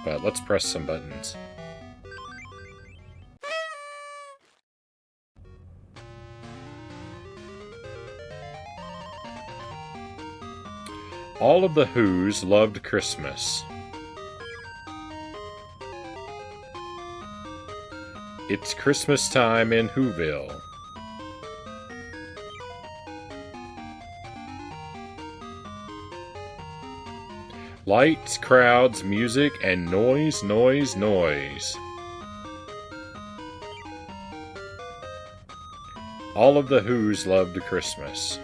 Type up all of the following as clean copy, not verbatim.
But let's press some buttons. All of the Who's loved Christmas. It's Christmas time in Whoville. Lights, crowds, music, and noise, noise, noise. All of the Who's loved Christmas.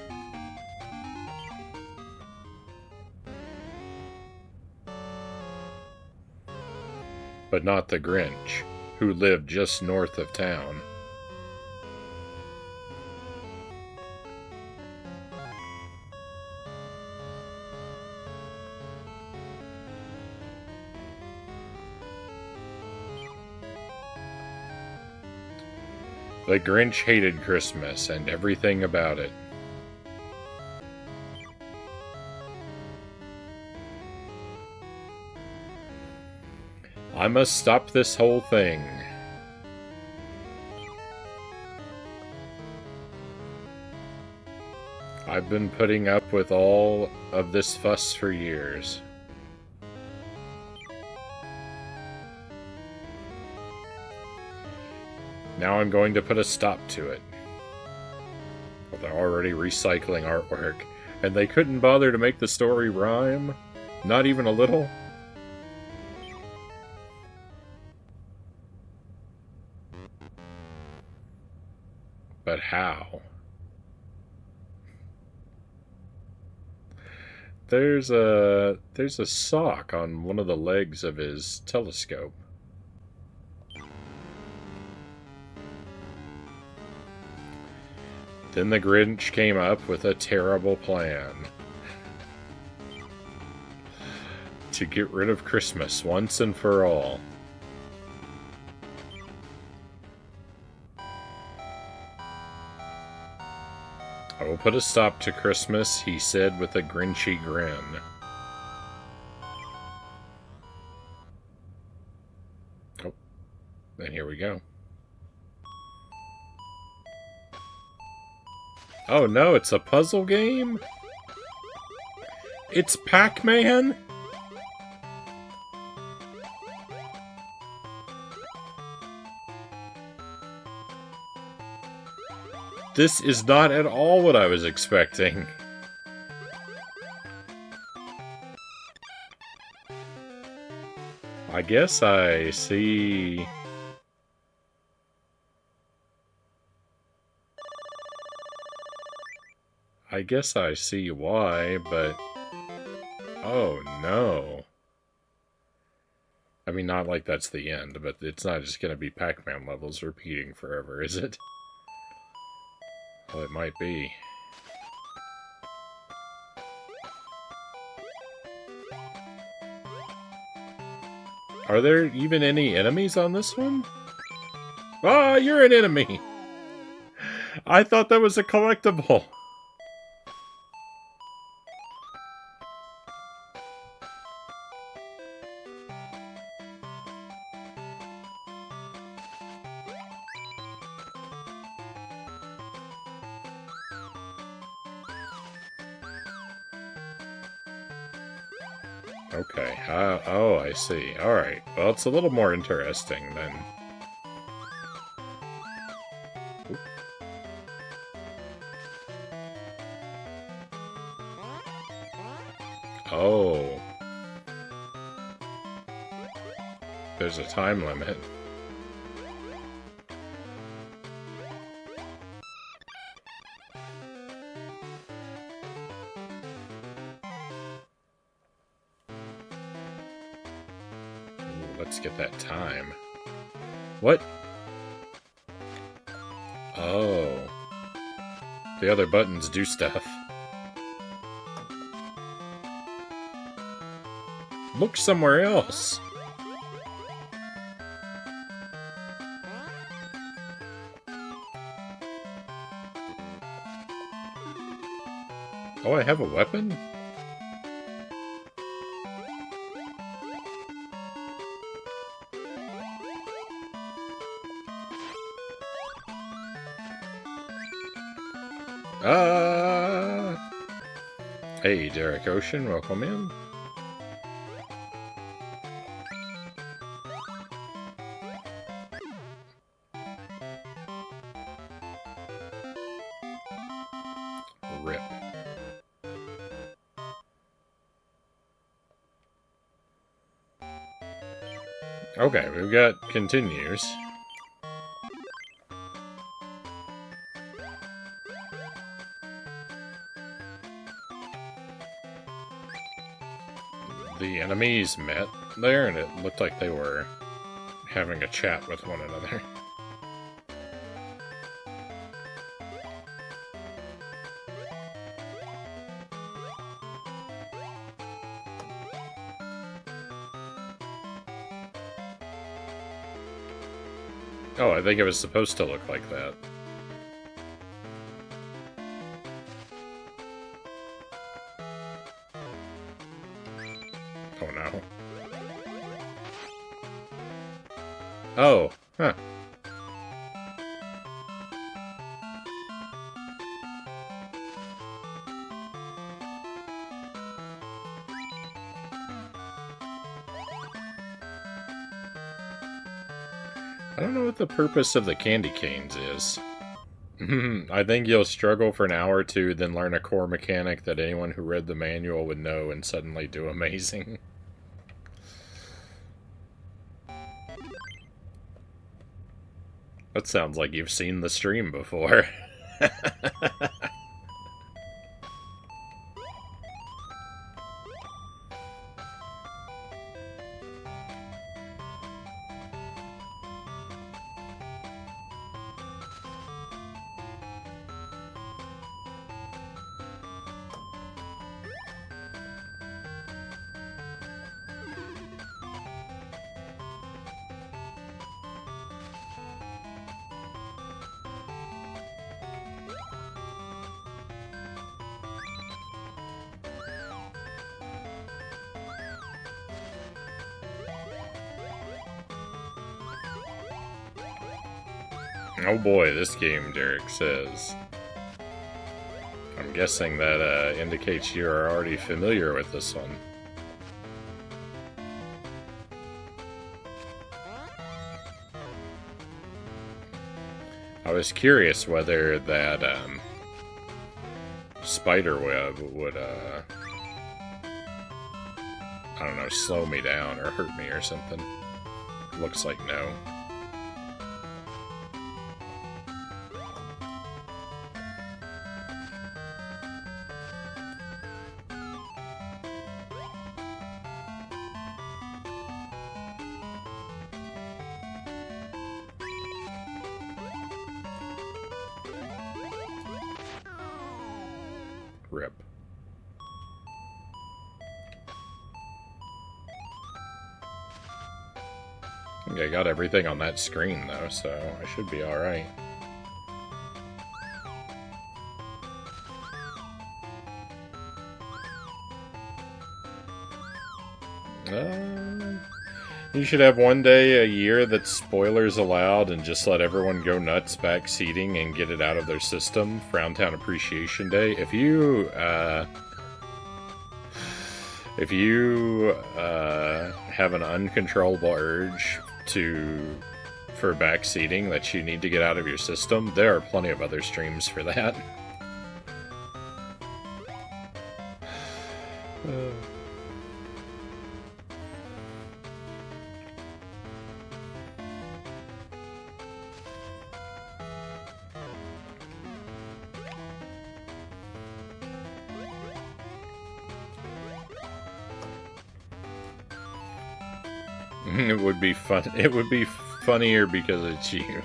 But not the Grinch, who lived just north of town. The Grinch hated Christmas and everything about it. I must stop this whole thing. I've been putting up with all of this fuss for years. Now I'm going to put a stop to it. Well, they're already recycling artwork, and they couldn't bother to make the story rhyme? Not even a little? But how? There's a sock on one of the legs of his telescope. Then the Grinch came up with a terrible plan. To get rid of Christmas once and for all. I will put a stop to Christmas, he said with a Grinchy grin. Oh, and here we go. Oh no, it's a puzzle game? It's Pac-Man? This is not at all what I was expecting. I guess I see... I guess I see why, but... Oh, no. I mean, not like that's the end, but it's not just gonna be Pac-Man levels repeating forever, is it? Well, it might be. Are there even any enemies on this one? Ah, you're an enemy! I thought that was a collectible! Okay, oh, I see. Alright, well, it's a little more interesting then. Oop. Oh. There's a time limit. Let's get that time. What? Oh. The other buttons do stuff. Look somewhere else. Oh, I have a weapon? Hey, Derek Ocean, welcome in. Rip. Okay, we've got continues. The enemies met there, and it looked like they were having a chat with one another. Oh, I think it was supposed to look like that. Oh no. Oh, huh. I don't know what the purpose of the candy canes is. I think you'll struggle for an hour or two, then learn a core mechanic that anyone who read the manual would know and suddenly do amazing. That sounds like you've seen the stream before. Oh boy, this game, Derek says. I'm guessing that indicates you are already familiar with this one. I was curious whether that spider web would, I don't know, slow me down or hurt me or something. Looks like no. Rip. I think I got everything on that screen, though, so I should be alright. You should have one day a year that's spoilers allowed and just let everyone go nuts backseating and get it out of their system. Frowntown Appreciation Day. If you have an uncontrollable urge for backseating that you need to get out of your system, there are plenty of other streams for that. It would be fun. It would be funnier because it's you.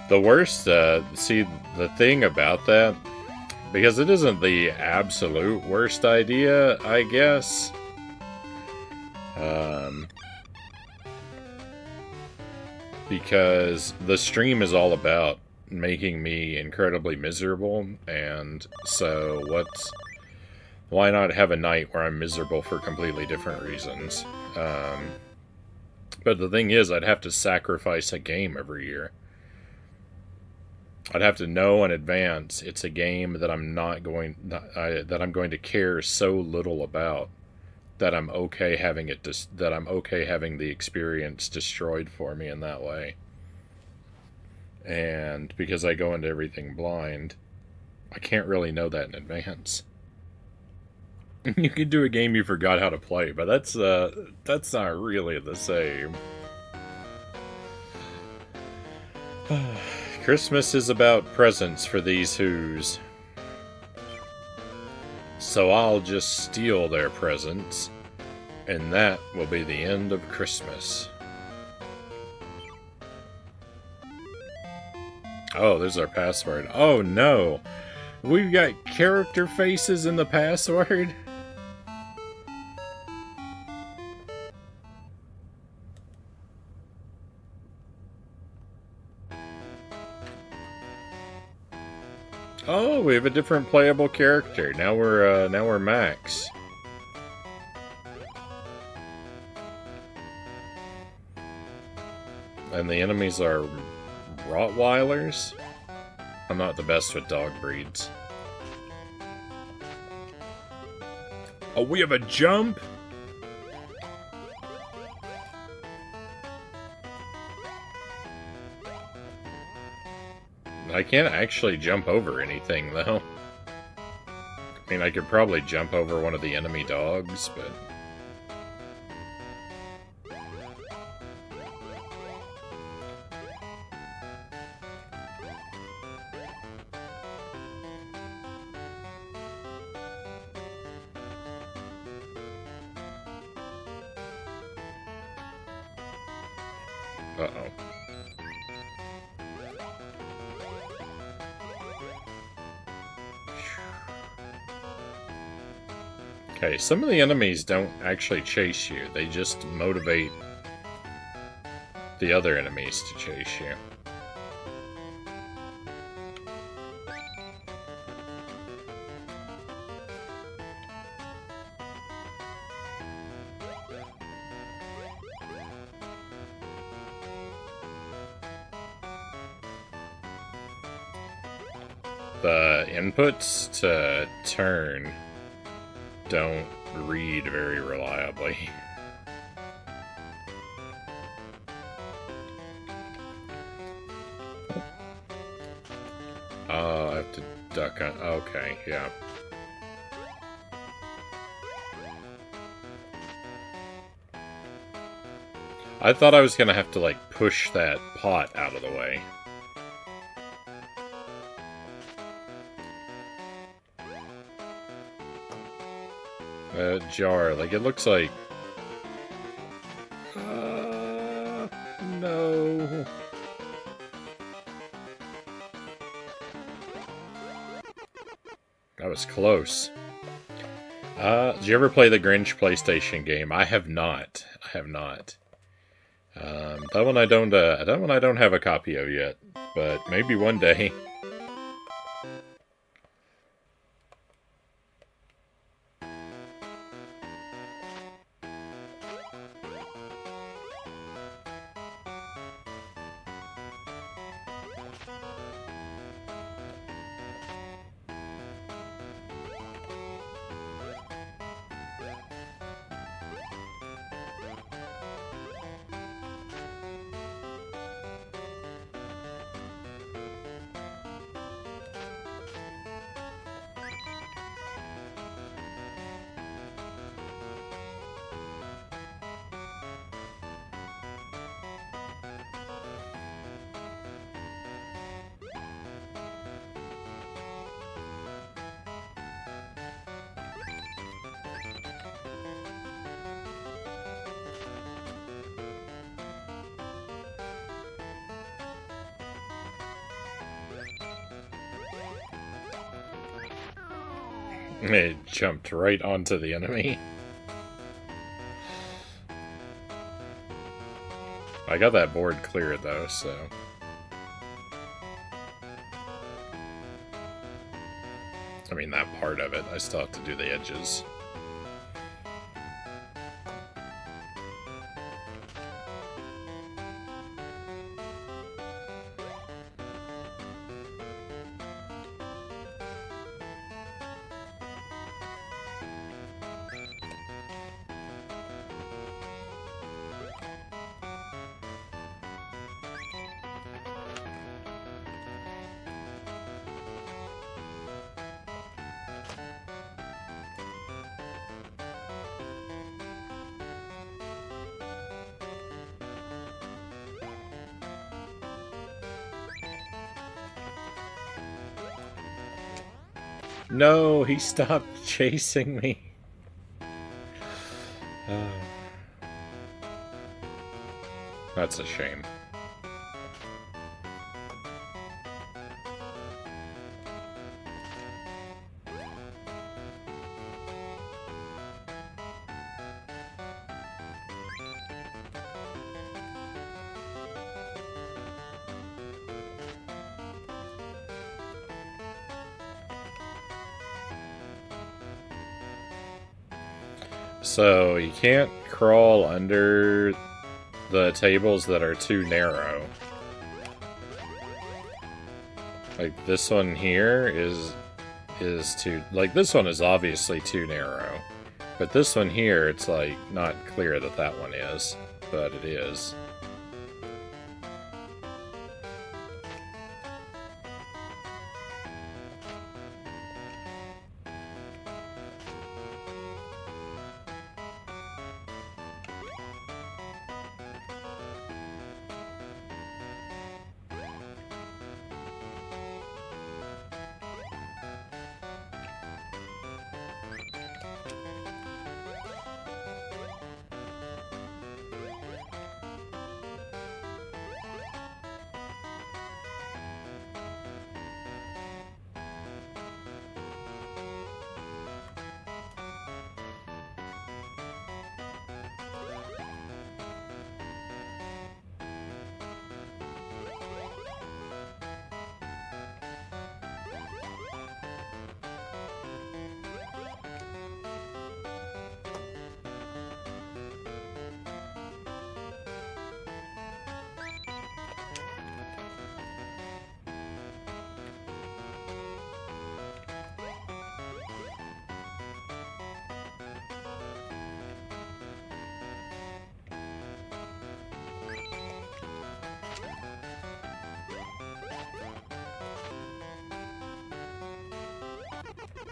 The worst, see, the thing about that, because it isn't the absolute worst idea, I guess. Because the stream is all about making me incredibly miserable, and so Why not have a night where I'm miserable for completely different reasons? But the thing is, I'd have to sacrifice a game every year. I'd have to know in advance it's a game that I'm going to care so little about that I'm okay having the experience destroyed for me in that way. And because I go into everything blind, I can't really know that in advance. You can do a game you forgot how to play, but that's not really the same. Christmas is about presents for these who's. So I'll just steal their presents, and that will be the end of Christmas. Oh, there's our password. Oh no! We've got character faces in the password? Oh, we have a different playable character. Now we're Max. And the enemies are Rottweilers? I'm not the best with dog breeds. Oh, we have a jump? I can't actually jump over anything, though. I mean, I could probably jump over one of the enemy dogs, but... Uh-oh. Okay, some of the enemies don't actually chase you. They just motivate the other enemies to chase you. The inputs to turn don't read very reliably. I have to duck on... Okay, yeah. I thought I was gonna have to, like, push that pot out of the way. Jar, like, it looks like... no... That was close. Did you ever play the Grinch PlayStation game? I have not. I have not. That one I don't have a copy of yet, but maybe one day. It jumped right onto the enemy. I got that board clear, though, so... I mean, that part of it. I still have to do the edges. No, he stopped chasing me. That's a shame. So, you can't crawl under the tables that are too narrow. Like, this one here is too... Like, this one is obviously too narrow. But this one here, it's, like, not clear that that one is. But it is.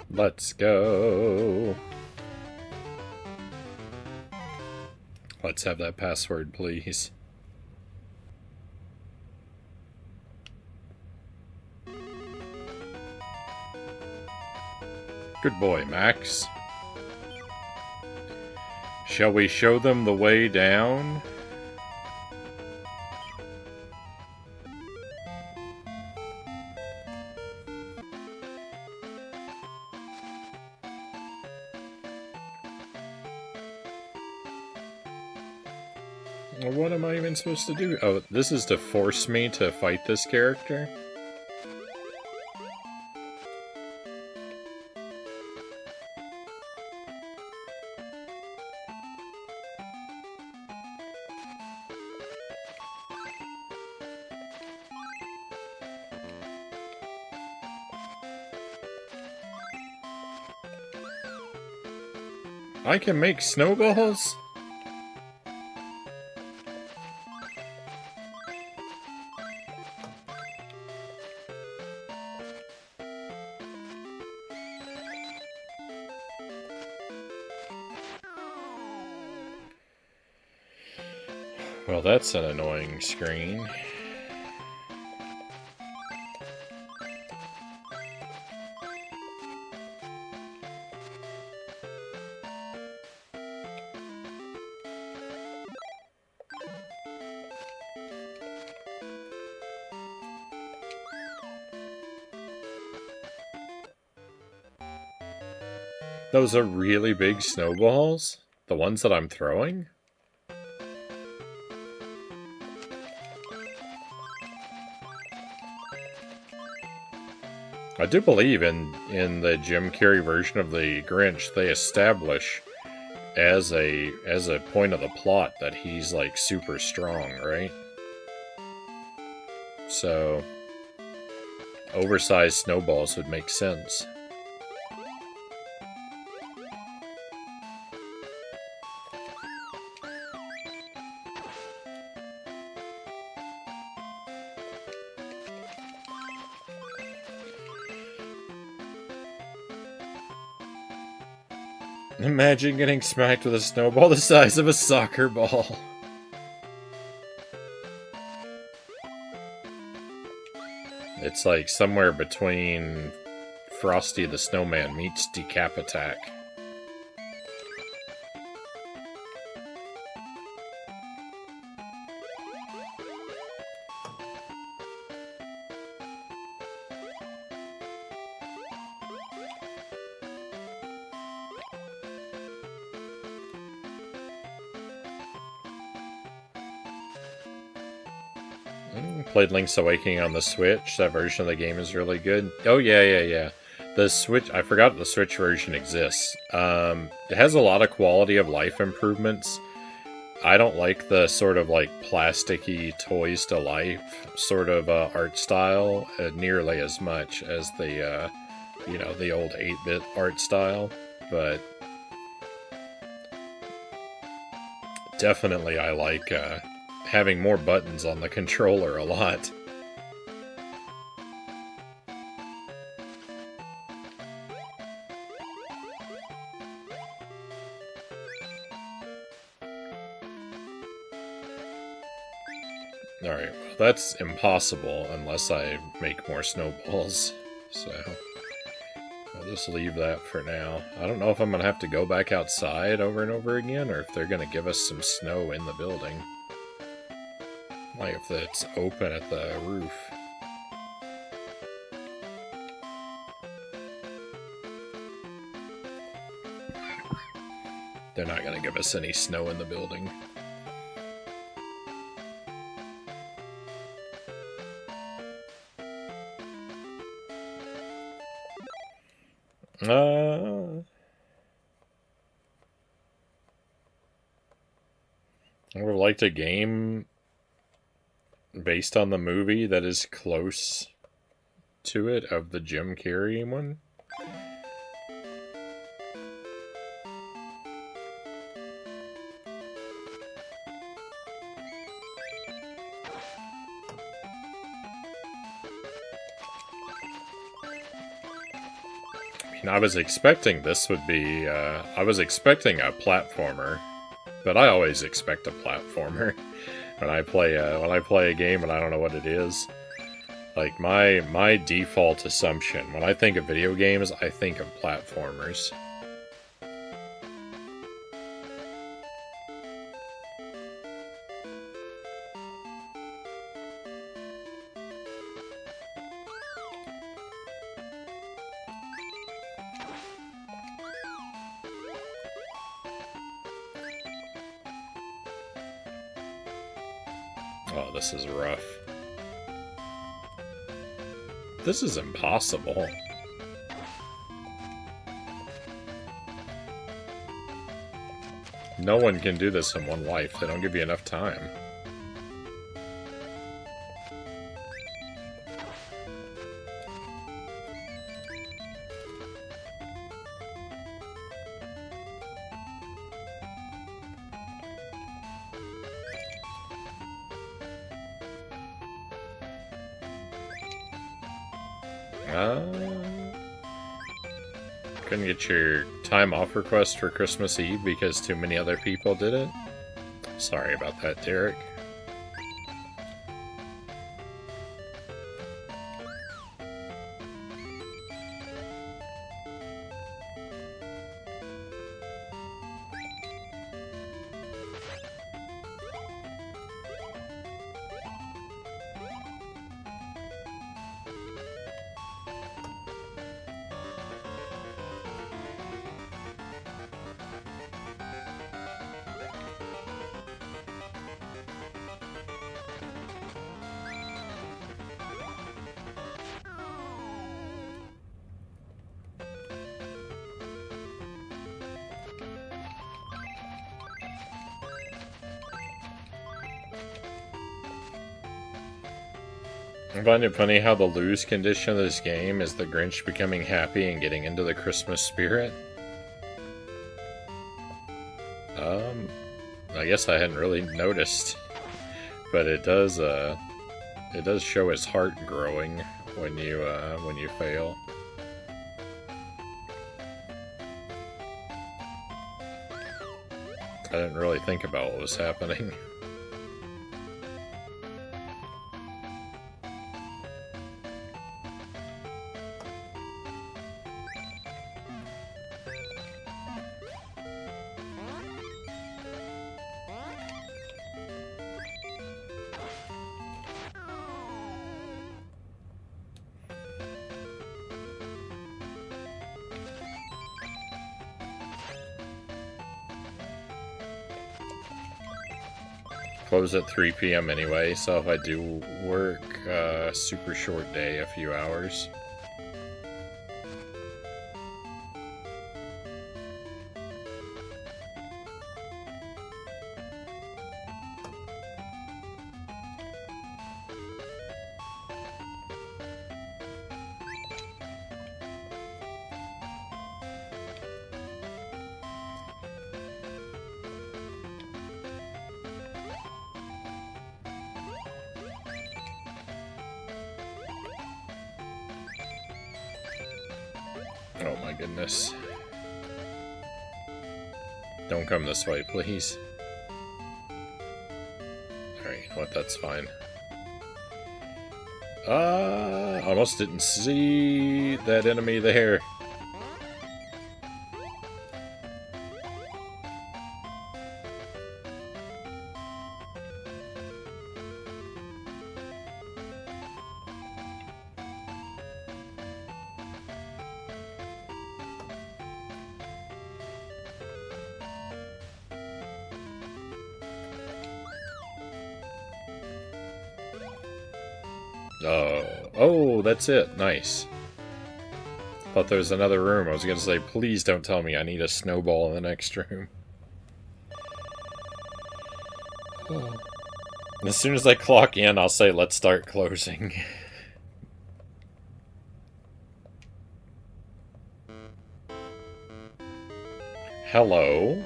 Let's go. Let's have that password, please. Good boy, Max. Shall we show them the way down? What am I even supposed to do? Oh, this is to force me to fight this character? I can make snowballs? Well, that's an annoying screen. Those are really big snowballs? The ones that I'm throwing? I do believe in the Jim Carrey version of the Grinch, they establish as a point of the plot that he's like super strong, right? So oversized snowballs would make sense. Imagine getting smacked with a snowball the size of a soccer ball. It's like somewhere between Frosty the Snowman meets Decap Attack. Played Link's Awakening on the Switch. That version of the game is really good. Oh, yeah. The Switch... I forgot the Switch version exists. It has a lot of quality of life improvements. I don't like the sort of like plasticky toys to life sort of art style nearly as much as the, the old 8-bit art style. But definitely I like... having more buttons on the controller a lot. Alright, well that's impossible unless I make more snowballs, so I'll just leave that for now. I don't know if I'm going to have to go back outside over and over again, or if they're going to give us some snow in the building. Like if it's open at the roof. They're not going to give us any snow in the building. I would have liked a game based on the movie that is close to it of the Jim Carrey one. I mean, I was expecting this would be, I was expecting a platformer, but I always expect a platformer. When I play a game and I don't know what it is, like my default assumption when I think of video games, I think of platformers. Oh, this is rough. This is impossible. No one can do this in one life. They don't give you enough time. Couldn't get your time off request for Christmas Eve because too many other people did it? Sorry about that, Derek. I find it funny how the lose condition of this game is the Grinch becoming happy and getting into the Christmas spirit. I guess I hadn't really noticed, but it does show his heart growing when you fail. I didn't really think about what was happening. Close at 3 p.m. anyway, so if I do work a super short day, a few hours. Oh my goodness. Don't come this way, please. Alright, you know what, that's fine. I almost didn't see that enemy there. Oh, that's it. Nice. Thought there was another room. I was gonna say, please don't tell me I need a snowball in the next room. As soon as I clock in, I'll say, let's start closing. Hello?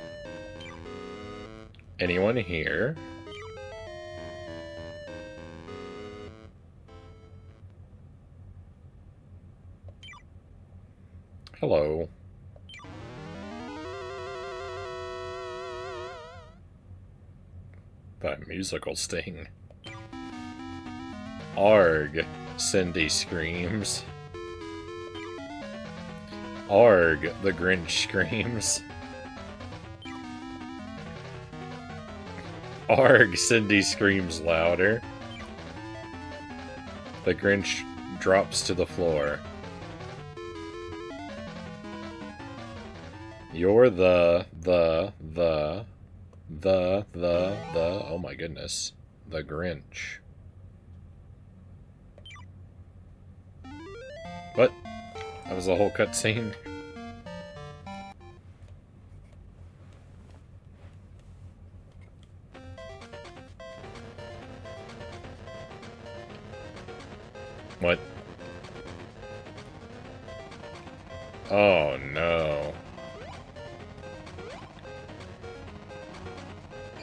Anyone here? Hello. That musical sting. Arg, Cindy screams. Arg, the Grinch screams. Arg, Cindy screams louder. The Grinch drops to the floor. You're oh my goodness. The Grinch. What? That was the whole cutscene? What? Oh no.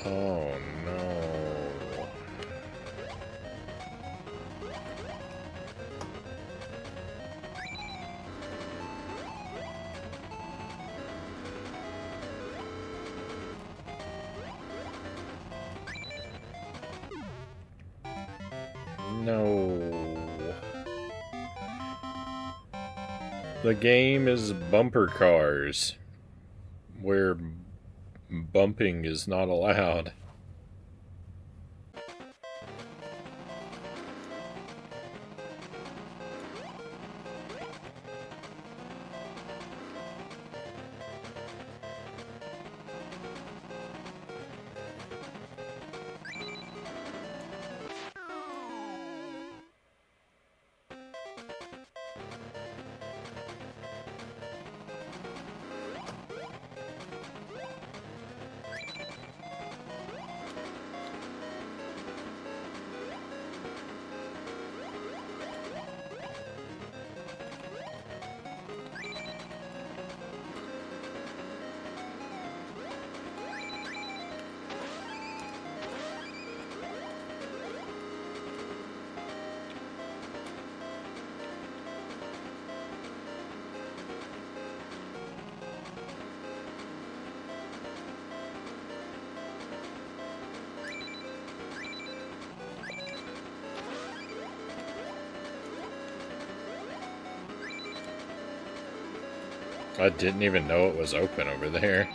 Oh no. No. The game is bumper cars, where bumping is not allowed. I didn't even know it was open over there.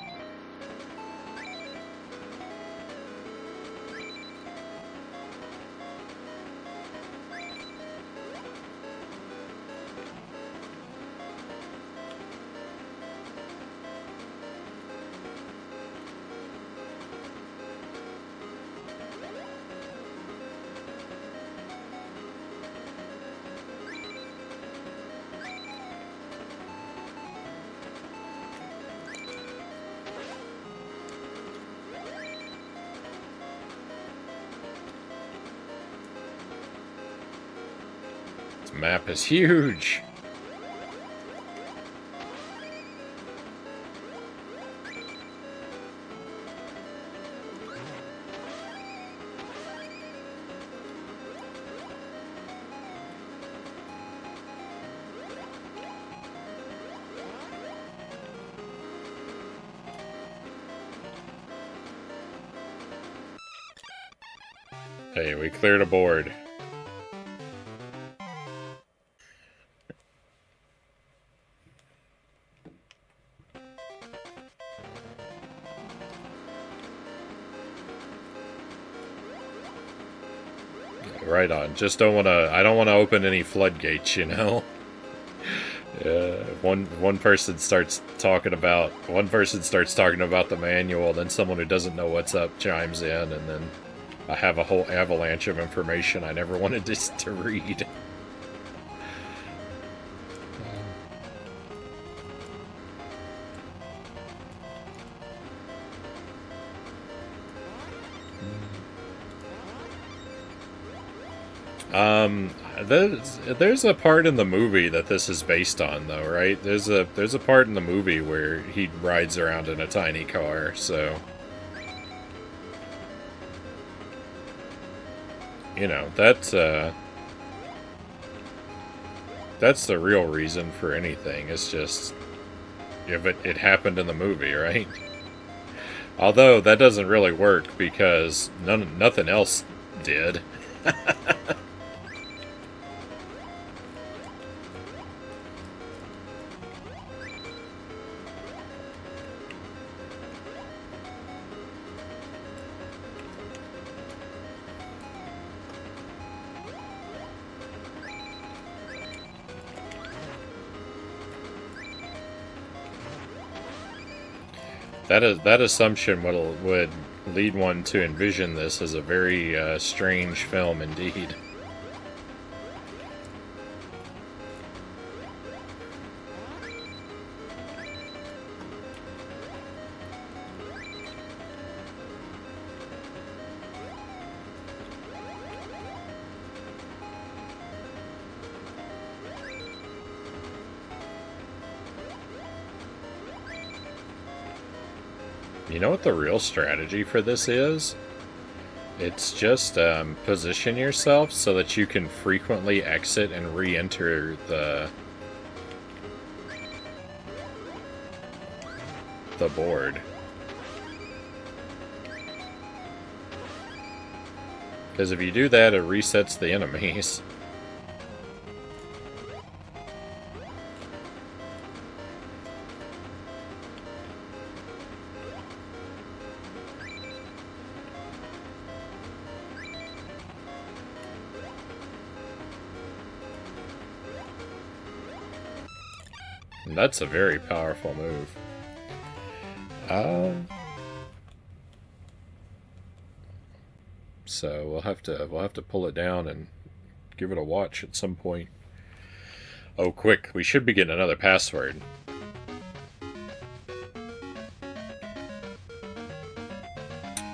This map is huge. Hey, we cleared a board. Right on. Just don't want to. I don't want to open any floodgates, you know. One person starts talking about the manual, then someone who doesn't know what's up chimes in, and then I have a whole avalanche of information I never wanted to read. There's a part in the movie that this is based on, though, right? There's a part in the movie where he rides around in a tiny car, so you know, that's the real reason for anything. It's just if it happened in the movie, right? Although that doesn't really work because nothing else did. That assumption would lead one to envision this as a very strange film indeed. You know what the real strategy for this is? It's just position yourself so that you can frequently exit and re-enter the board. Because if you do that, it resets the enemies. That's a very powerful move. So we'll have to pull it down and give it a watch at some point. Oh, quick! We should be getting another password.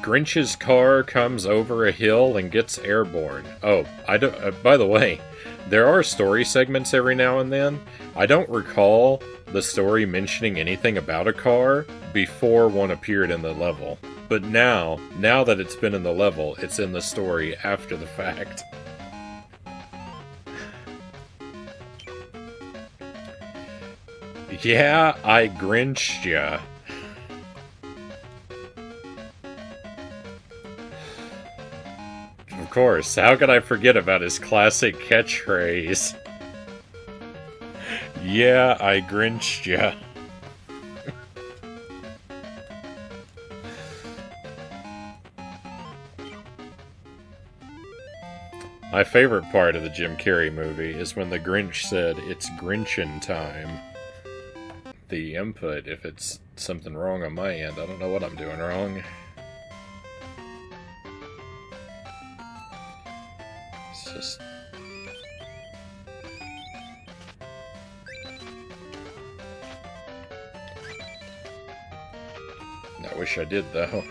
Grinch's car comes over a hill and gets airborne. Oh, I don't. By the way, there are story segments every now and then. I don't recall the story mentioning anything about a car before one appeared in the level. But now that it's been in the level, it's in the story after the fact. Yeah, I Grinched ya. Of course, how could I forget about his classic catchphrase? Yeah, I Grinched ya. My favorite part of the Jim Carrey movie is when the Grinch said, "It's Grinchin' time." The input, if it's something wrong on my end, I don't know what I'm doing wrong. It's just... I wish I did, though.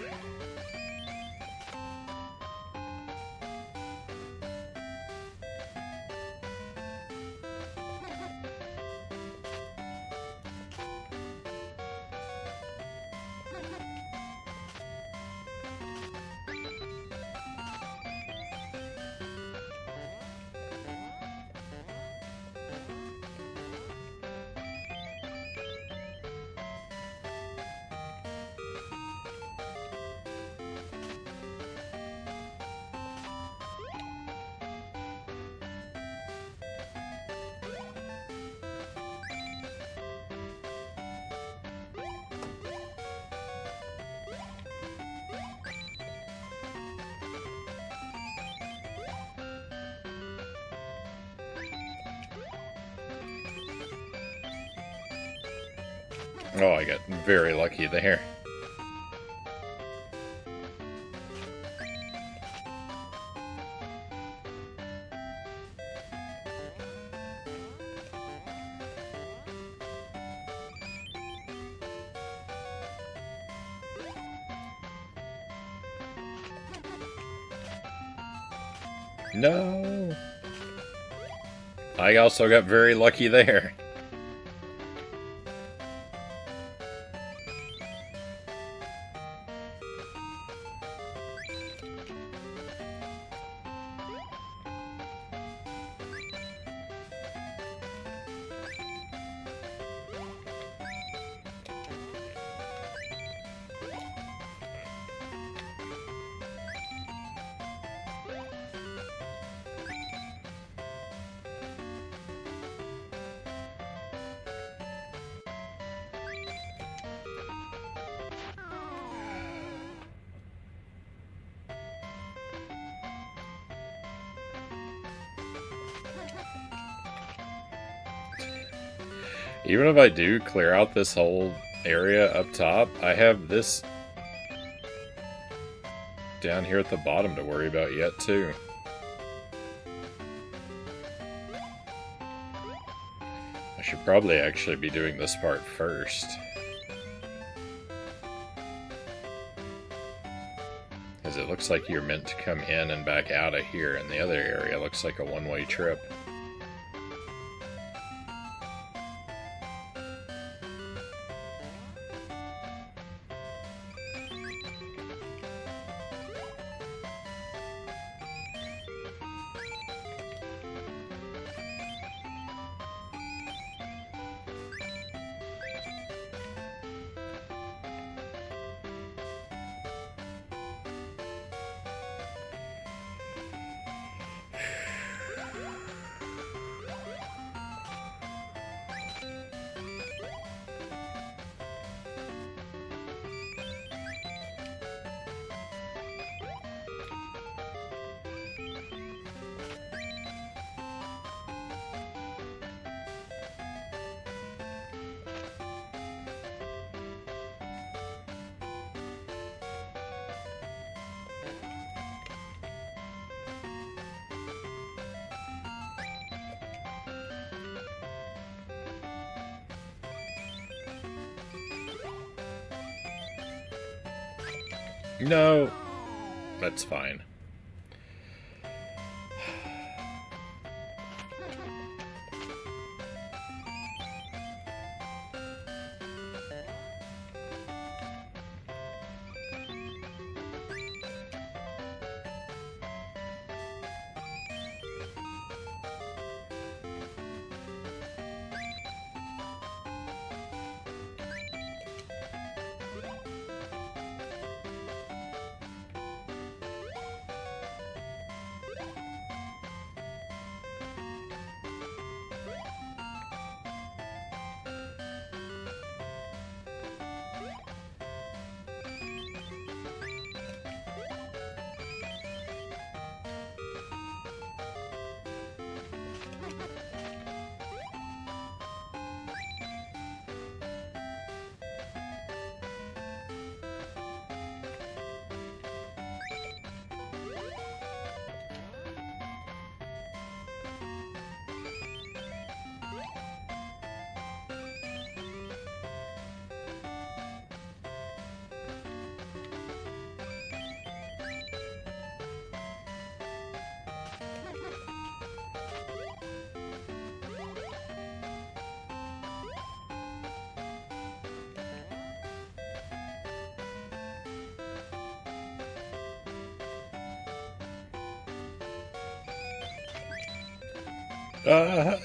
Oh, I got very lucky there. No! I also got very lucky there. Even if I do clear out this whole area up top, I have this down here at the bottom to worry about yet, too. I should probably actually be doing this part first. As it looks like you're meant to come in and back out of here, and the other area looks like a one-way trip. No, that's fine. Uh,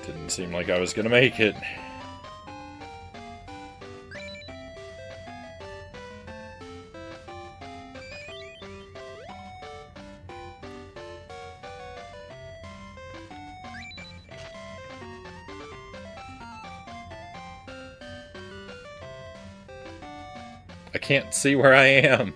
didn't seem like I was gonna make it. I can't see where I am.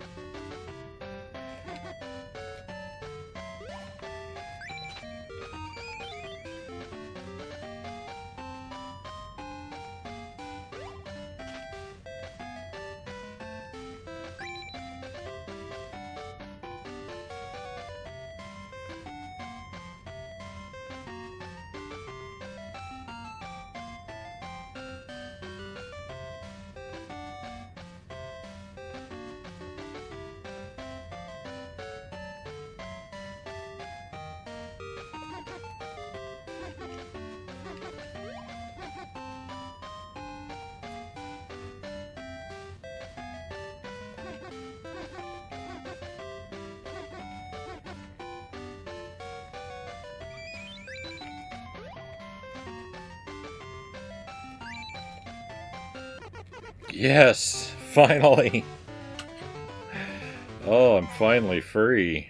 Yes, finally. Oh, I'm finally free.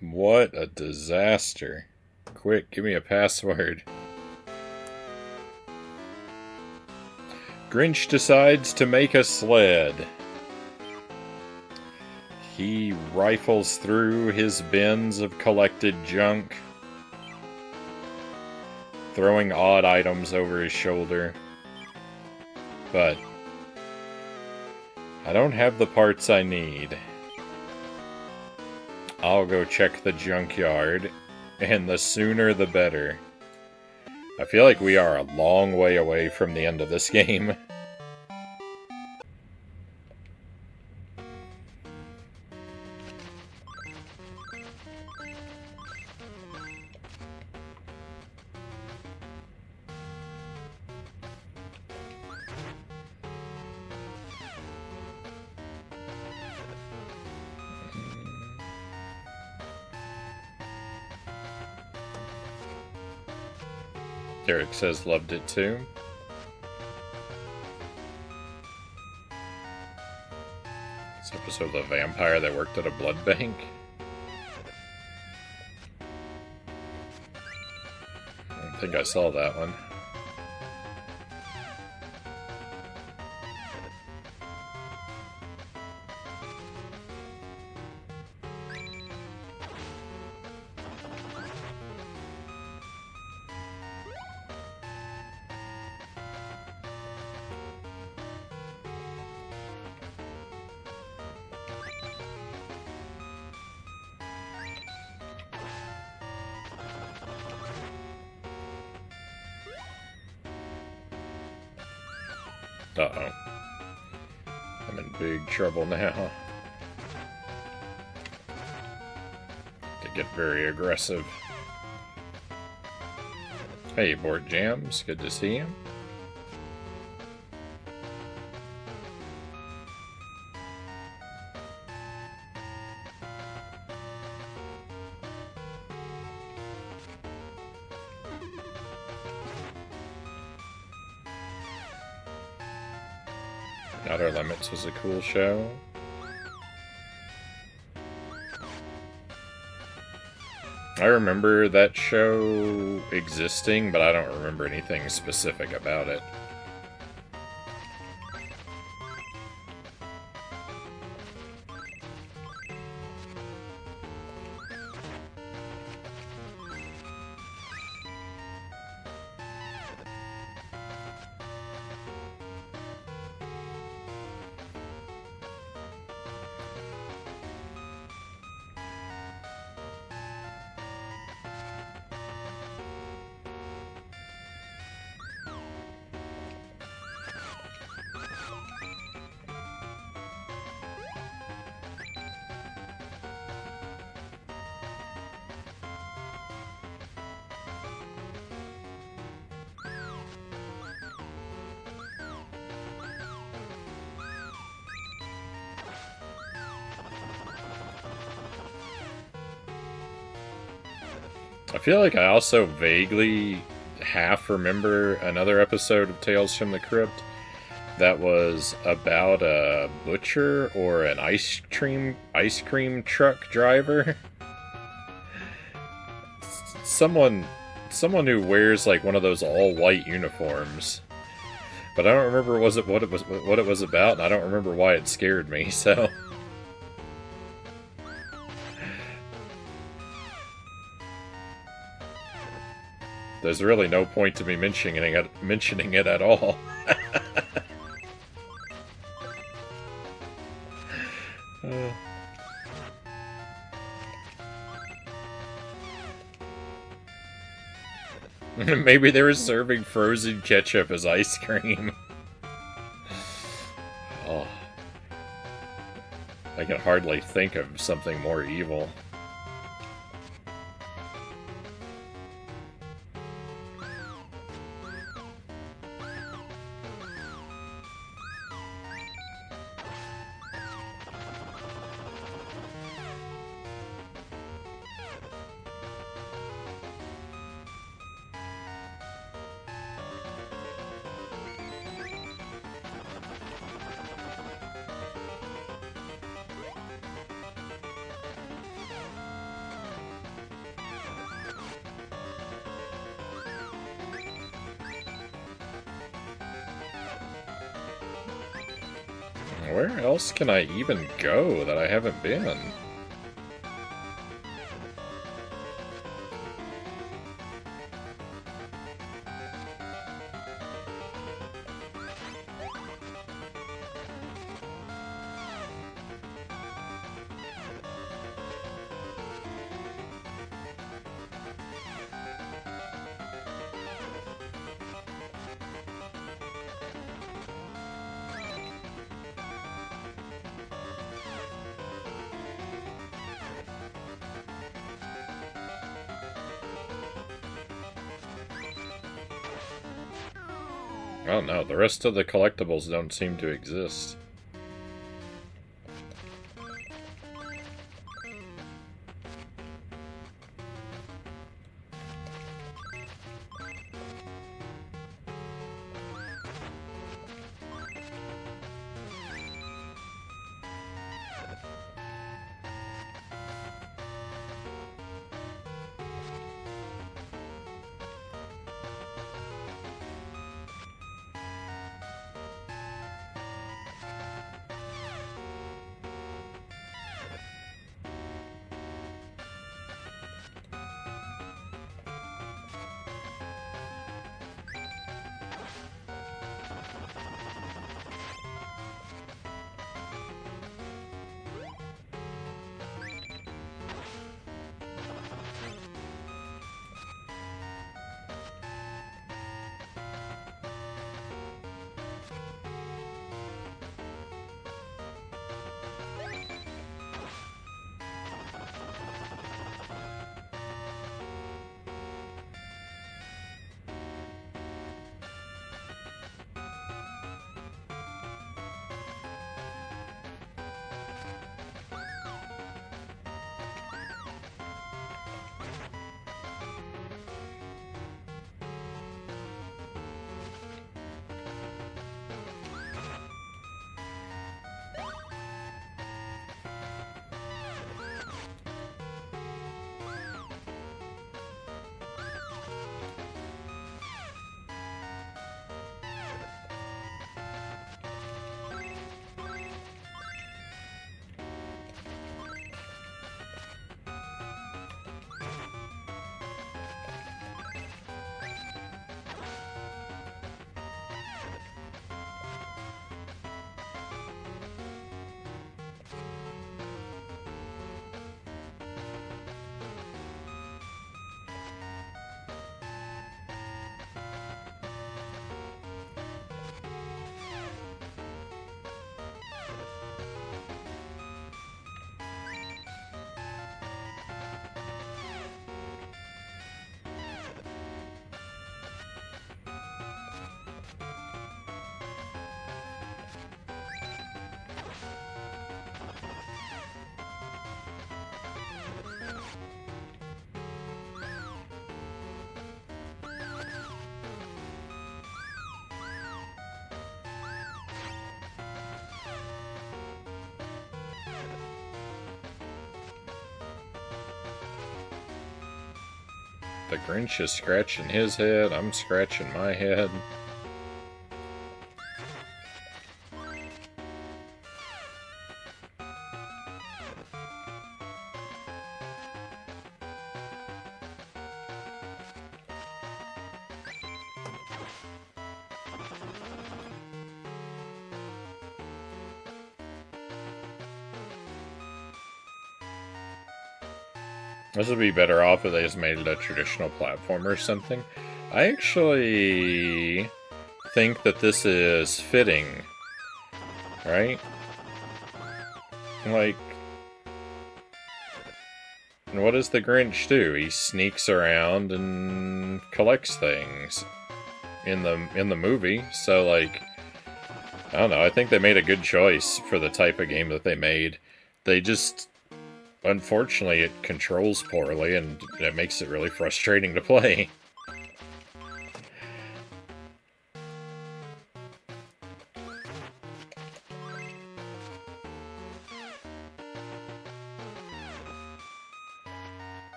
What a disaster. Quick, give me a password. Grinch decides to make a sled. He rifles through his bins of collected junk, throwing odd items over his shoulder. But I don't have the parts I need. I'll go check the junkyard, and the sooner the better. I feel like we are a long way away from the end of this game. Derek says loved it too. This episode of the vampire that worked at a blood bank. I don't think I saw that one. Uh-oh. I'm in big trouble now. To get very aggressive. Hey, Board Jams. Good to see you. Outer Limits was a cool show. I remember that show existing, but I don't remember anything specific about it. I feel like I also vaguely half remember another episode of Tales from the Crypt that was about a butcher or an ice cream truck driver. Someone who wears like one of those all white uniforms. But I don't remember what it was about, and I don't remember why it scared me, so there's really no point to me mentioning it at all. Maybe they were serving frozen ketchup as ice cream. Oh, I can hardly think of something more evil. Where else can I even go that I haven't been? Oh no, the rest of the collectibles don't seem to exist. The Grinch is scratching his head, I'm scratching my head. This would be better off if they just made it a traditional platformer or something. I actually think that this is fitting, right? Like, and what does the Grinch do? He sneaks around and collects things in the movie. So, like, I don't know. I think they made a good choice for the type of game that they made. They just, unfortunately, it controls poorly, and it makes it really frustrating to play.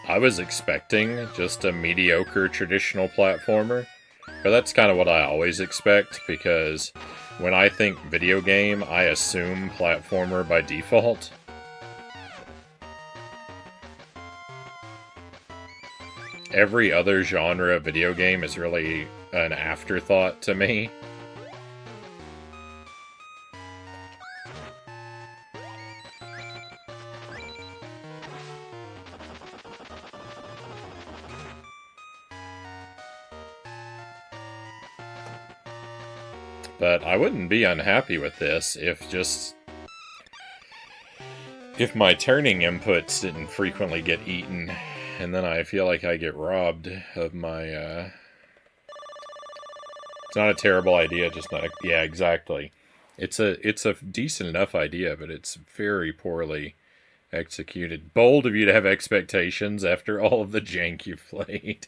I was expecting just a mediocre traditional platformer, but that's kind of what I always expect, because when I think video game, I assume platformer by default. Every other genre of video game is really an afterthought to me. But I wouldn't be unhappy with this if my turning inputs didn't frequently get eaten, and then I feel like I get robbed of my, It's not a terrible idea, just not yeah, exactly. It's a decent enough idea, but it's very poorly executed. Bold of you to have expectations after all of the jank you've played.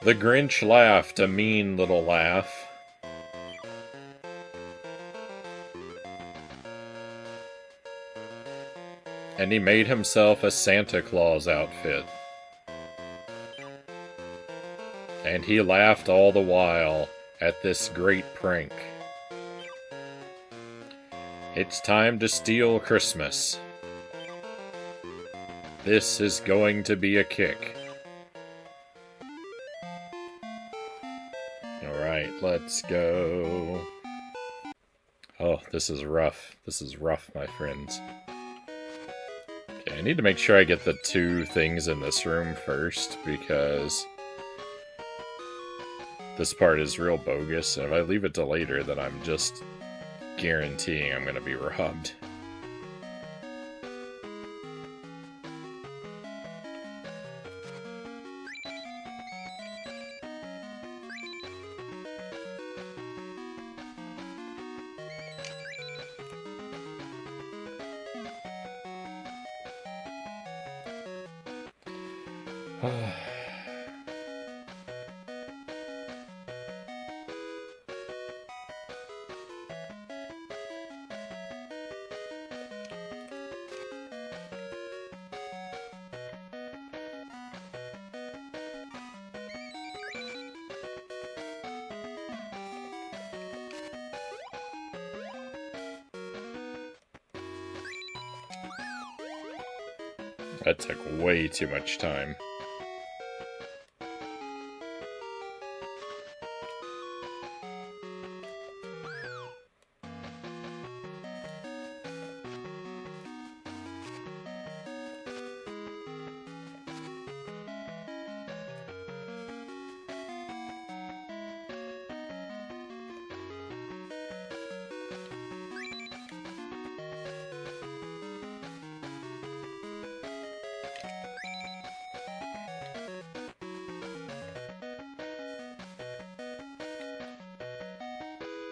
The Grinch laughed a mean little laugh. And he made himself a Santa Claus outfit. And he laughed all the while at this great prank. It's time to steal Christmas. This is going to be a kick. Alright, let's go. Oh, this is rough. This is rough, my friends. Okay, I need to make sure I get the two things in this room first, because this part is real bogus, and if I leave it to later, then I'm just guaranteeing I'm going to be robbed. That took way too much time.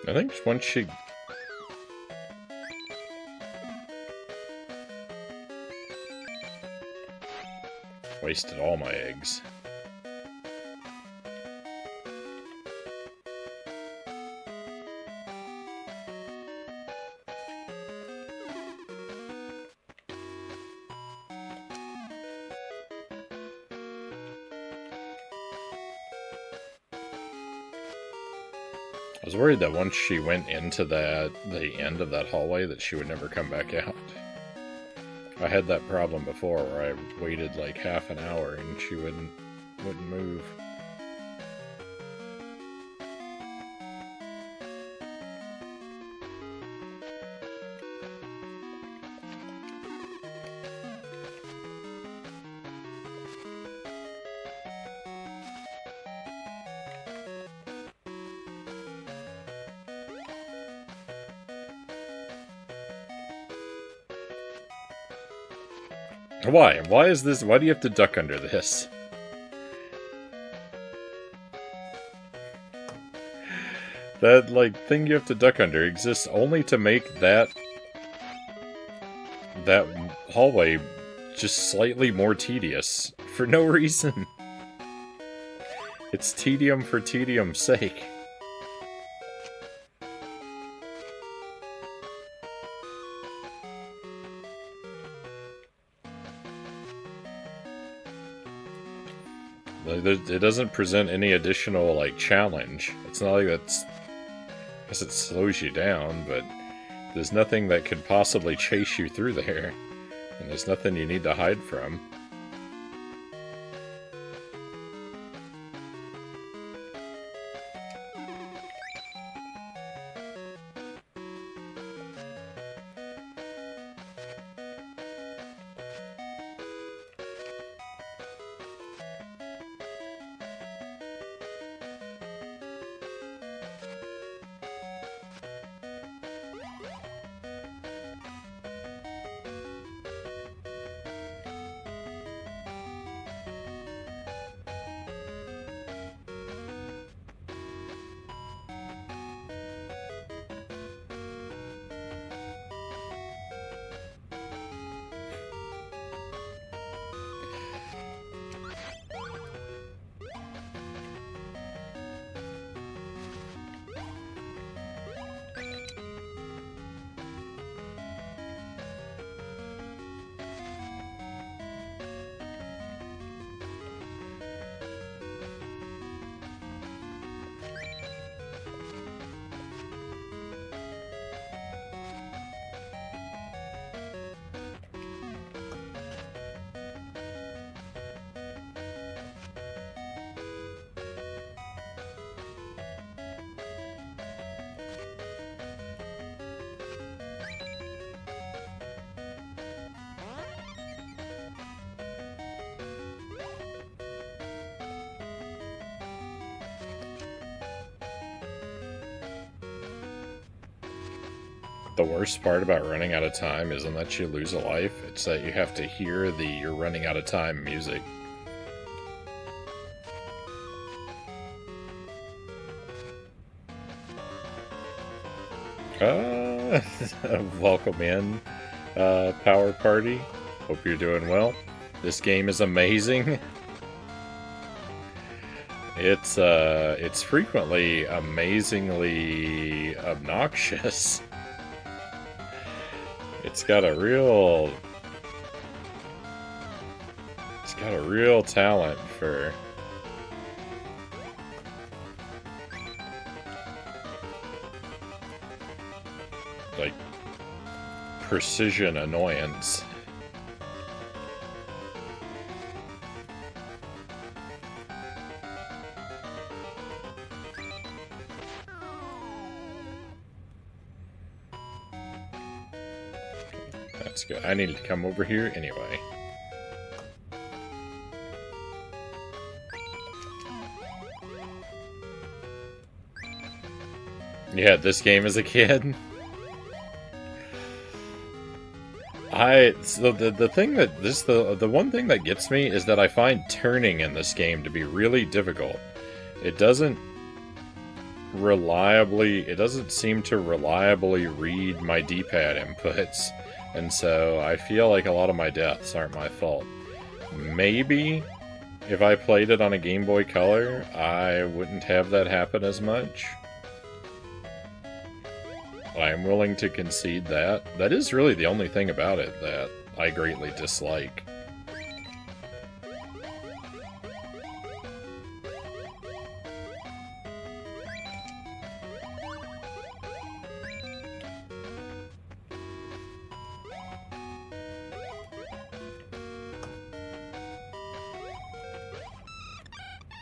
I think once she... wasted all my eggs. I was worried that once she went into the end of that hallway that she would never come back out. I had that problem before where I waited like half an hour and she wouldn't move. Why? Why is this? Why do you have to duck under this? That, like, thing you have to duck under exists only to make that hallway just slightly more tedious. For no reason. It's tedium for tedium's sake. It doesn't present any additional, like, challenge. It's not like that's... I guess it slows you down, but there's nothing that could possibly chase you through there. And there's nothing you need to hide from. The worst part about running out of time isn't that you lose a life, it's that you have to hear the "you're running out of time" music. Welcome in, Power Party. Hope you're doing well. This game is amazing. It's frequently amazingly obnoxious. It's got a real talent for like precision annoyance. That's good. I need to come over here anyway. You had this game as a kid? So the thing that the one thing that gets me is that I find turning in this game to be really difficult. It doesn't seem to reliably read my D-pad inputs, and so I feel like a lot of my deaths aren't my fault. Maybe if I played it on a Game Boy Color, I wouldn't have that happen as much. I'm willing to concede that. That is really the only thing about it that I greatly dislike.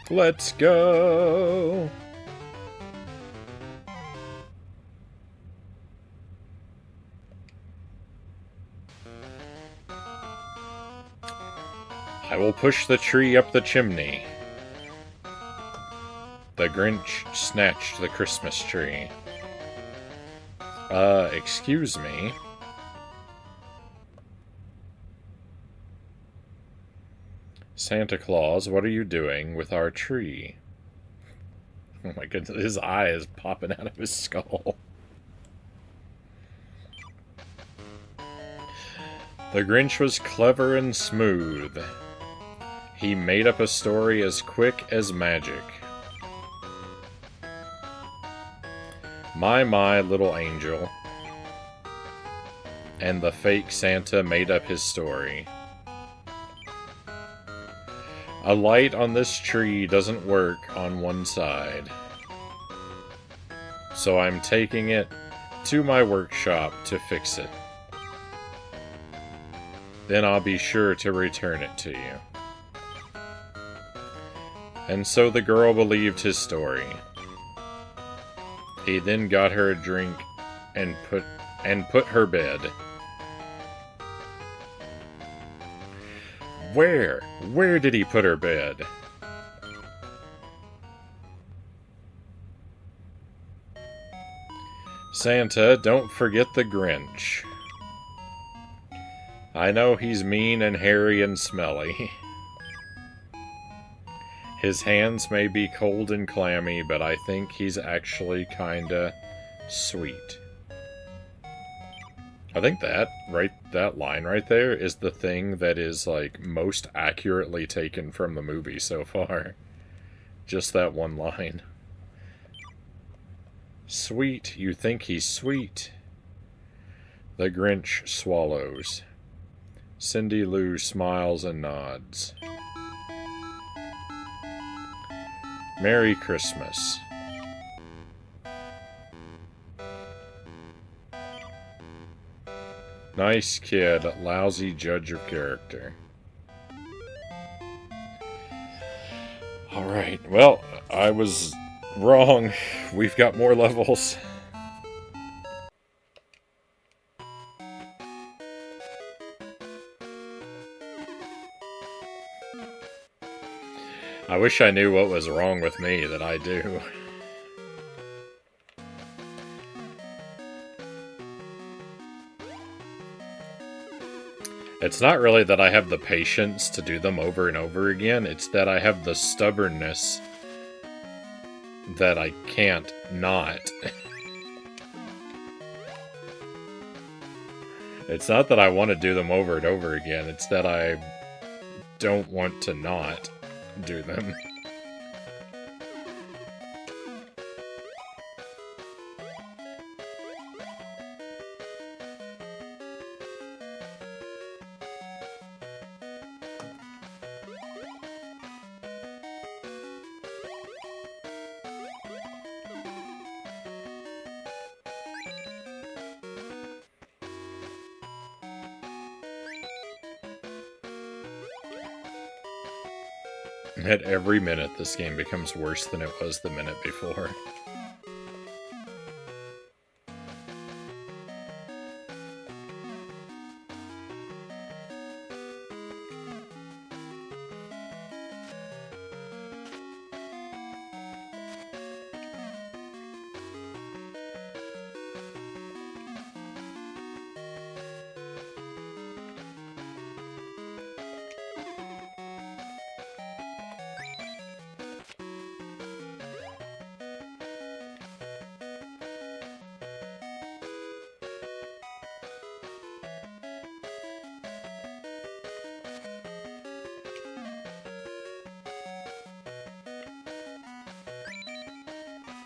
Let's go! I will push the tree up the chimney. The Grinch snatched the Christmas tree. Excuse me. Santa Claus, what are you doing with our tree? Oh my goodness, his eye is popping out of his skull. The Grinch was clever and smooth. He made up a story as quick as magic. My little angel. And the fake Santa made up his story. A light on this tree doesn't work on one side. So I'm taking it to my workshop to fix it. Then I'll be sure to return it to you. And so the girl believed his story. He then got her a drink and put her bed. Where? Where did he put her bed? Santa, don't forget the Grinch. I know he's mean and hairy and smelly. His hands may be cold and clammy, but I think he's actually kinda sweet. I think that line right there is the thing that is, like, most accurately taken from the movie so far. Just that one line. Sweet, you think he's sweet? The Grinch swallows. Cindy Lou smiles and nods. Merry Christmas. Nice kid, lousy judge of character. Alright, well, I was wrong. We've got more levels. I wish I knew what was wrong with me that I do. It's not really that I have the patience to do them over and over again, it's that I have the stubbornness that I can't not. It's not that I want to do them over and over again, it's that I don't want to not do them. At every minute, this game becomes worse than it was the minute before.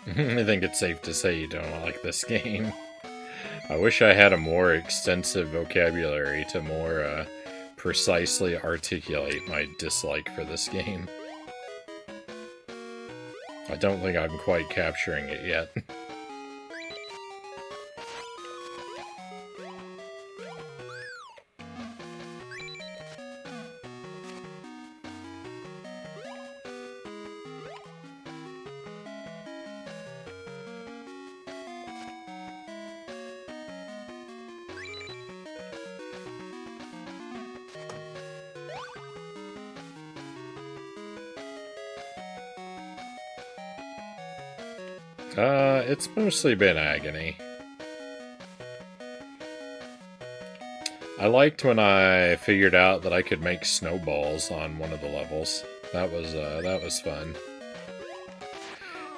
I think it's safe to say you don't like this game. I wish I had a more extensive vocabulary to more precisely articulate my dislike for this game. I don't think I'm quite capturing it yet. It's mostly been agony. I liked when I figured out that I could make snowballs on one of the levels. That was fun.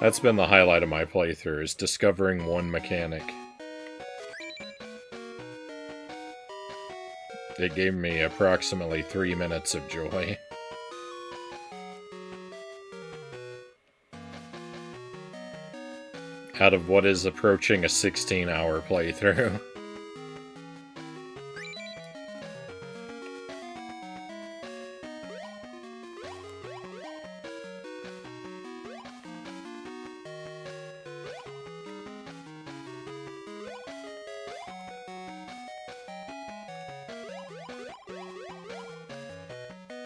That's been the highlight of my playthrough, is discovering one mechanic. It gave me approximately 3 minutes of joy. Out of what is approaching a 16-hour playthrough.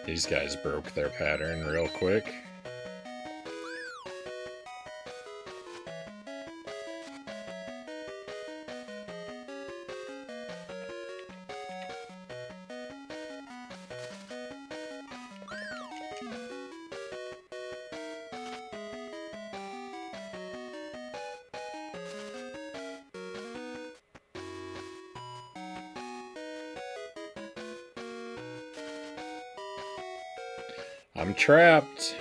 These guys broke their pattern real quick. I'm trapped.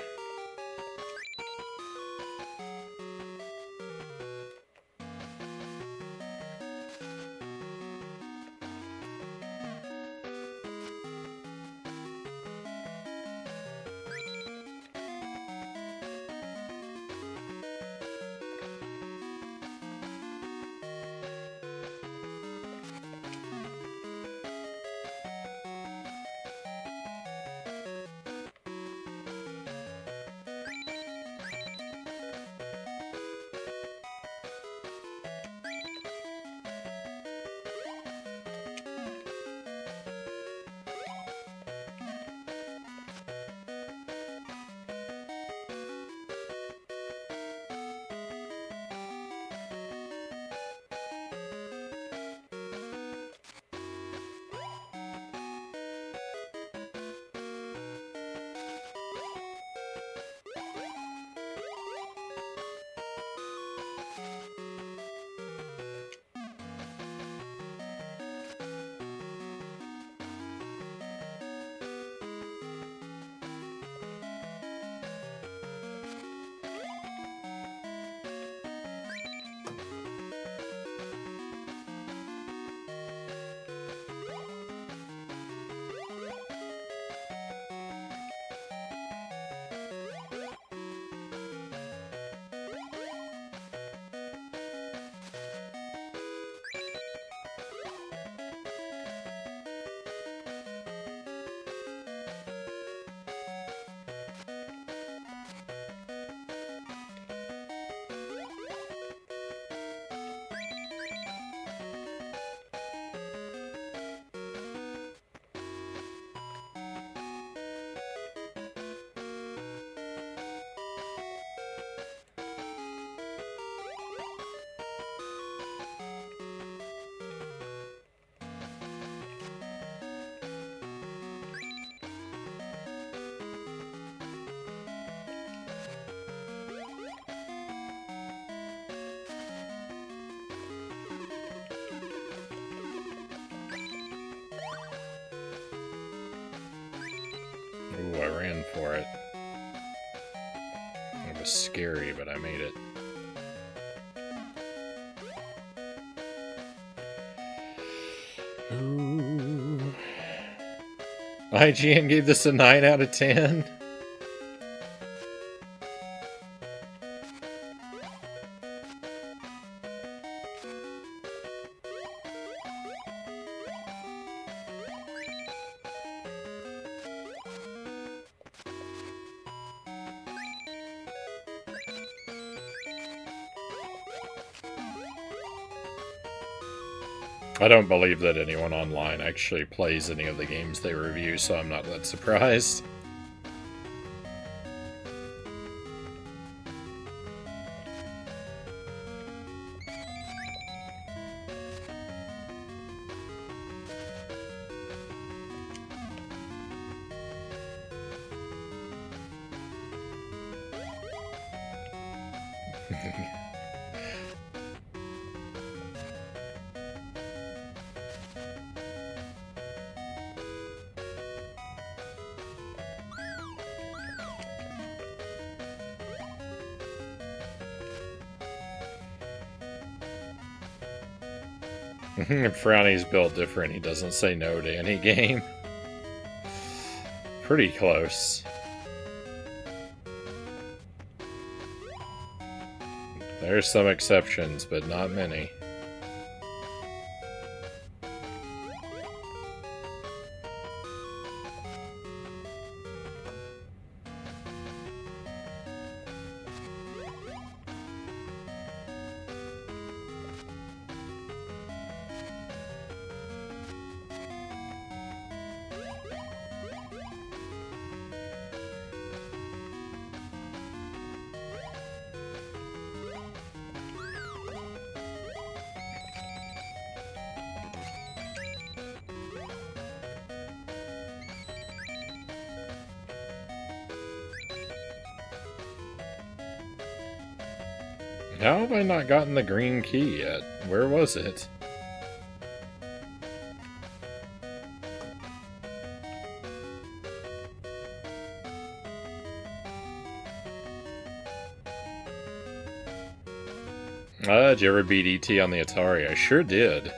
Ooh, I ran for it. It was scary, but I made it. Ooh. IGN gave this a 9 out of 10. I don't believe that anyone online actually plays any of the games they review, so I'm not that surprised. Frownie's built different. He doesn't say no to any game. Pretty close. There's some exceptions, but not many. How have I not gotten the green key yet? Where was it? Did you ever beat E.T. on the Atari? I sure did.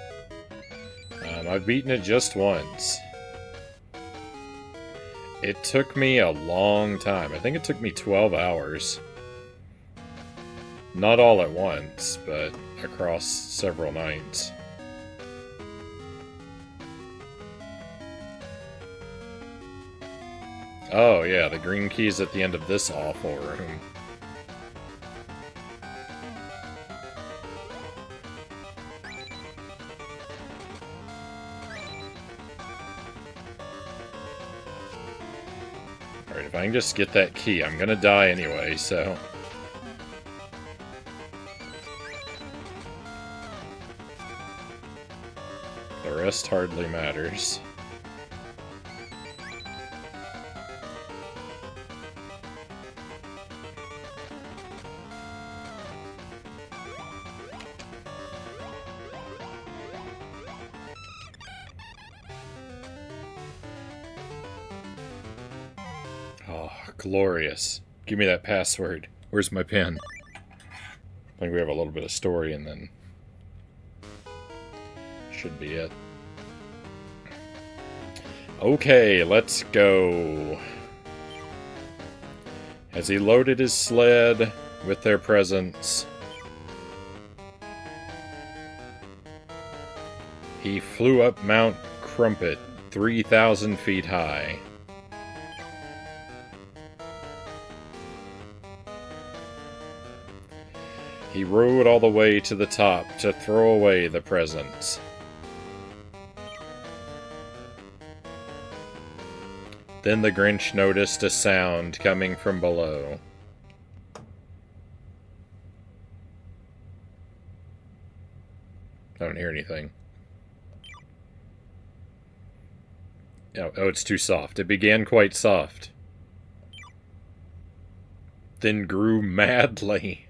I've beaten it just once. It took me a long time. I think it took me 12 hours. Not all at once, but across several nights. Oh yeah, the green key's at the end of this awful room. Alright, if I can just get that key, I'm gonna die anyway, so... The rest hardly matters. Oh, glorious. Give me that password. Where's my pen? I think we have a little bit of story and then... should be it. Okay, let's go. As he loaded his sled with their presents, he flew up Mount Crumpet, 3,000 feet high. He rode all the way to the top to throw away the presents. Then the Grinch noticed a sound coming from below. I don't hear anything. Oh, it's too soft. It began quite soft. Then grew madly.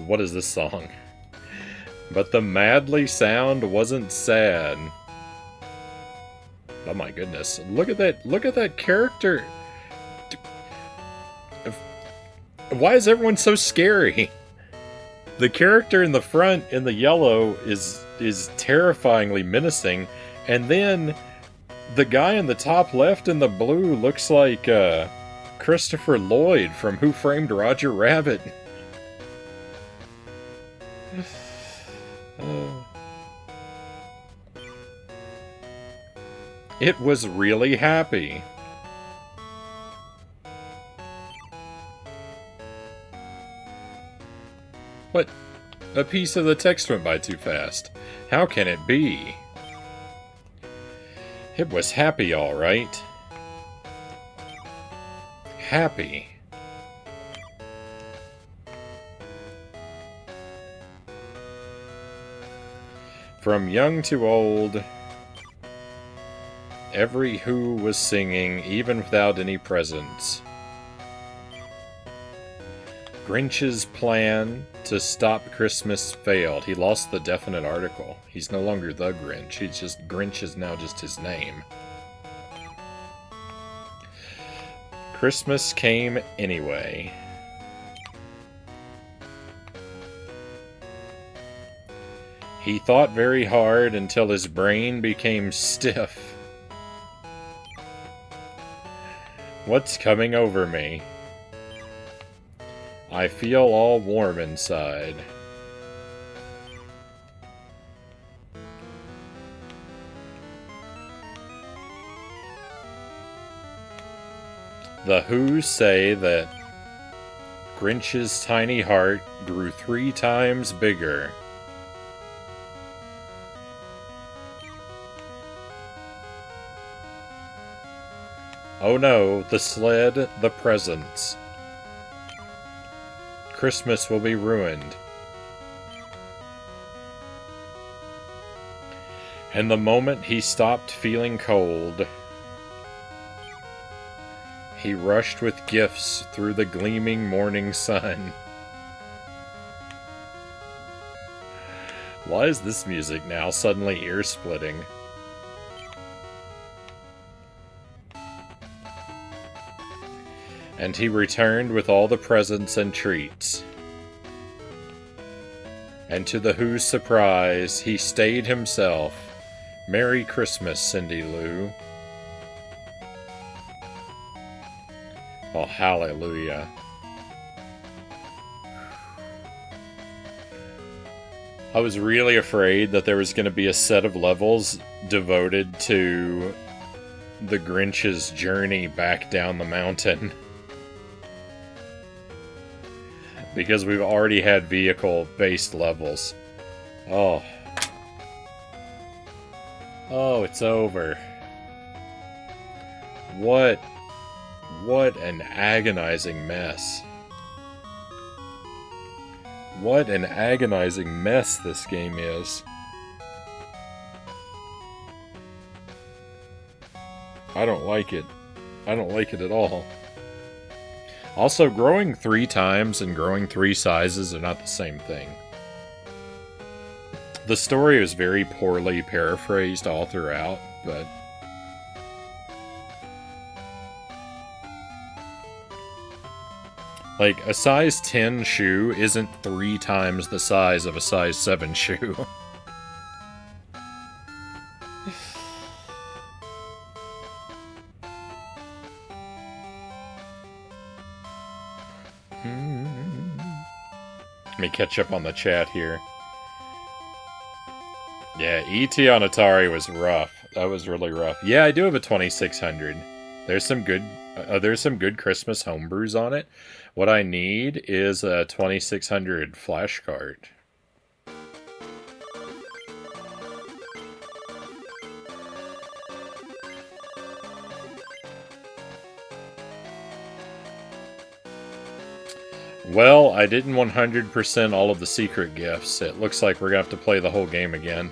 What is this song? But the madly sound wasn't sad. Oh my goodness. Look at that character. Why is everyone so scary? The character in the front in the yellow is terrifyingly menacing, and then the guy in the top left in the blue looks like Christopher Lloyd from Who Framed Roger Rabbit. It was really happy. What? A piece of the text went by too fast. How can it be? It was happy, all right. Happy. From young to old, every who was singing, even without any presents. Grinch's plan to stop Christmas failed. He lost the definite article. He's no longer the Grinch. Grinch is now just his name. Christmas came anyway. He thought very hard until his brain became stiff. What's coming over me? I feel all warm inside. The Who say that Grinch's tiny heart grew 3 times bigger. Oh no, the sled, the presents. Christmas will be ruined. And the moment he stopped feeling cold, he rushed with gifts through the gleaming morning sun. Why is this music now suddenly ear-splitting? And he returned with all the presents and treats. And to the Who's surprise, he stayed himself. Merry Christmas, Cindy Lou. Oh, hallelujah. I was really afraid that there was going to be a set of levels devoted to the Grinch's journey back down the mountain. Because we've already had vehicle-based levels. Oh. Oh, it's over. What an agonizing mess. What an agonizing mess this game is. I don't like it. I don't like it at all. Also, growing 3 times and growing 3 sizes are not the same thing. The story is very poorly paraphrased all throughout, but... like, a size 10 shoe isn't 3 times the size of a size 7 shoe. Let me catch up on the chat here. Yeah, E.T. on Atari was rough. That was really rough. Yeah, I do have a 2600. There's some good Christmas homebrews on it. What I need is a 2600 flash card. Well, I didn't 100% all of the secret gifts. It looks like we're going to have to play the whole game again.